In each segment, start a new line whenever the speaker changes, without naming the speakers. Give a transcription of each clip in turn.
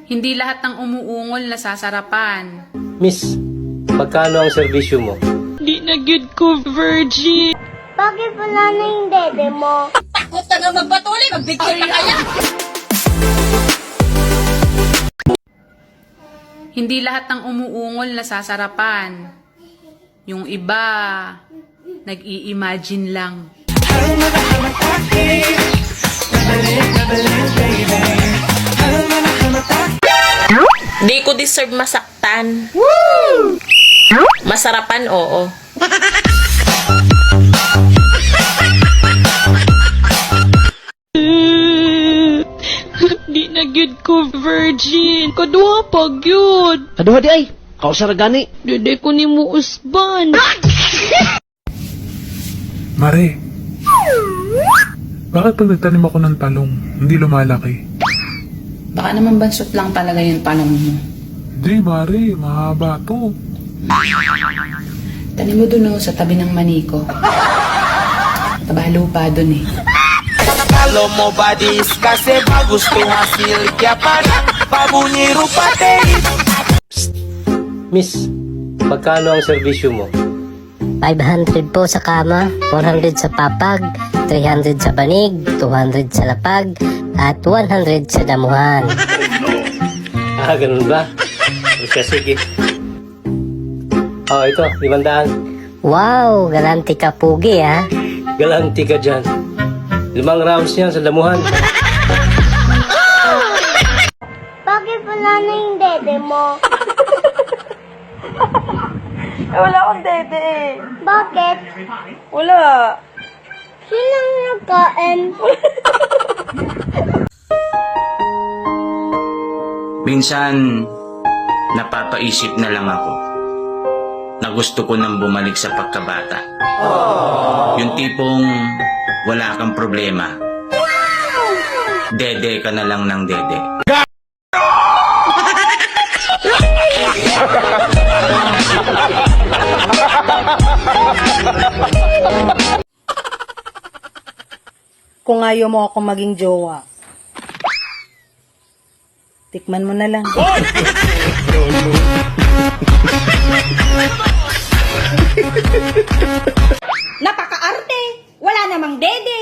Hindi lahat ng umuungol nasasarapan.
Miss, magkano ang serbisyo mo?
Di na good ko, virgin.
Bakit wala na yung dede mo?
Takot na nga magpatuloy, magbigay na kaya.
Hindi lahat ng umuungol nasasarapan. Yung iba, nag-i-imagine lang.
Di ko deserve masaktan. Masarapan, oo. Di na good ko, virgin. Kaduha pa gyud.
Aduh di ay, kau saragani.
Dede ko ni mo usban.
Mare, bakit pag nagtanim ako ng talong, hindi lumalaki?
Baka naman bansot lang talaga yung palong mo.
Hindi, Mare, mahaba to.
Tanim mo dun sa tabi ng maniko. Tabalo pa dun eh.
Kalau mau badis kasih bagus tuh hasil kiapan babunyi rupa teh.
Miss, magkano ang serbisyo mo?
500 po sa kama, 400 sa papag, 300 sa banig, 200 sa lapag, at 100 sa damuhan.
Ah, ganun ba? Sige. Oh, ito, 500.
Wow, garanti ka pugi ha.
Galanti ka dyan. 5 rounds yan sa damuhan.
Bakit wala na yung dede mo?
Wala akong dede eh.
Bakit?
Wala.
Sino ang nagkain?
Minsan, napapaisip na lang ako na gusto ko nang bumalik sa pagkabata. Yung tipong wala kang problema. Dede ka na lang ng dede.
Kung ayaw mo ako maging jowa, tikman mo na lang.
Napaka-arte. Wala namang dede.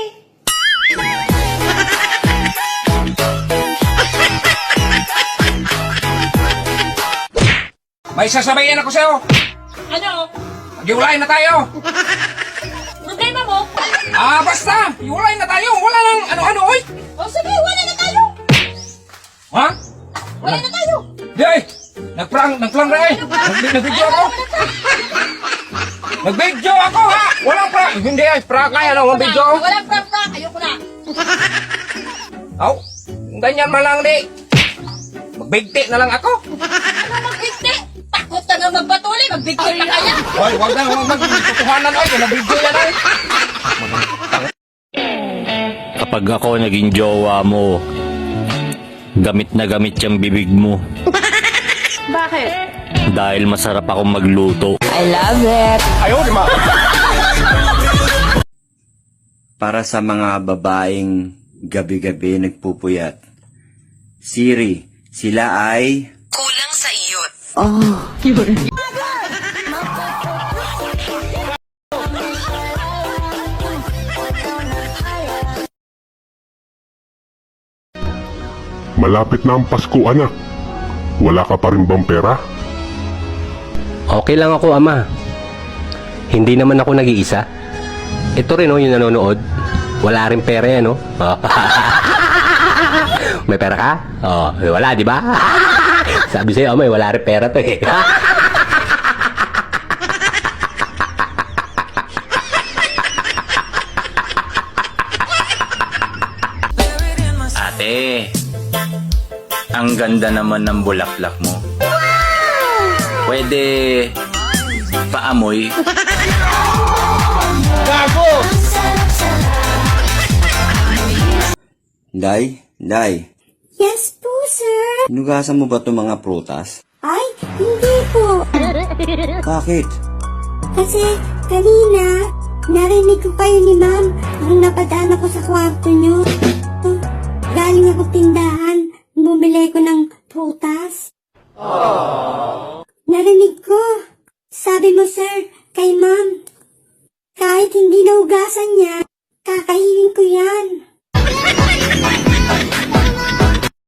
May sasabayin ako sa'yo.
Ano?
Maghiwalay na tayo.
Problema mo?
Basta. Hiwalay na tayo. Wala nang ano-ano, oy.
O sige, wala na tayo.
Ha?
Wala na tayo.
Di ay. Nagprank na eh. Nag-video ako. Nag-video ako ha. Walang prank. Hindi ay, prank nga yan. Walang video.
Walang prank. Ayoko na.
Aw, ganyan man lang di. Magbigti na lang ako.
Ano magbigti? Takot na nga magpatuloy, magbigay na kaya.
Hoy, wag na, magtutuhanan ay. Kung nag-video yan ay.
Kapag ako naging jowa mo, gamit na gamit yung bibig mo.
Bakit?
Dahil masarap akong magluto.
I love it.
Ayaw, di ma.
Para sa mga babaeng gabi-gabi nagpupuyat. Siri, sila ay...
Kulang sa iyot.
Malapit na ang Pasko, anak. Wala ka pa rin bang pera?
Okay lang ako, ama. Hindi naman ako nag-iisa. Ito rin, yung nanonood. Wala rin pera yan, no? May pera ka? Wala, di ba? Sabi sa'yo, may wala rin pera to eh.
Ate, ang ganda naman ng bulaklak mo. Pwede paamoy.
Day?
Yes po, sir.
Hinugasan mo ba itong mga prutas?
Ay, hindi po.
Bakit?
Kasi kanina, narinig ko kayo ni ma'am nung napadaan ako sa kwarto nyo. Galing ako tindahan, bumili ko ng prutas? Narinig ko. Sabi mo, sir, kay ma'am. Kahit hindi naugasan niya, kakainin ko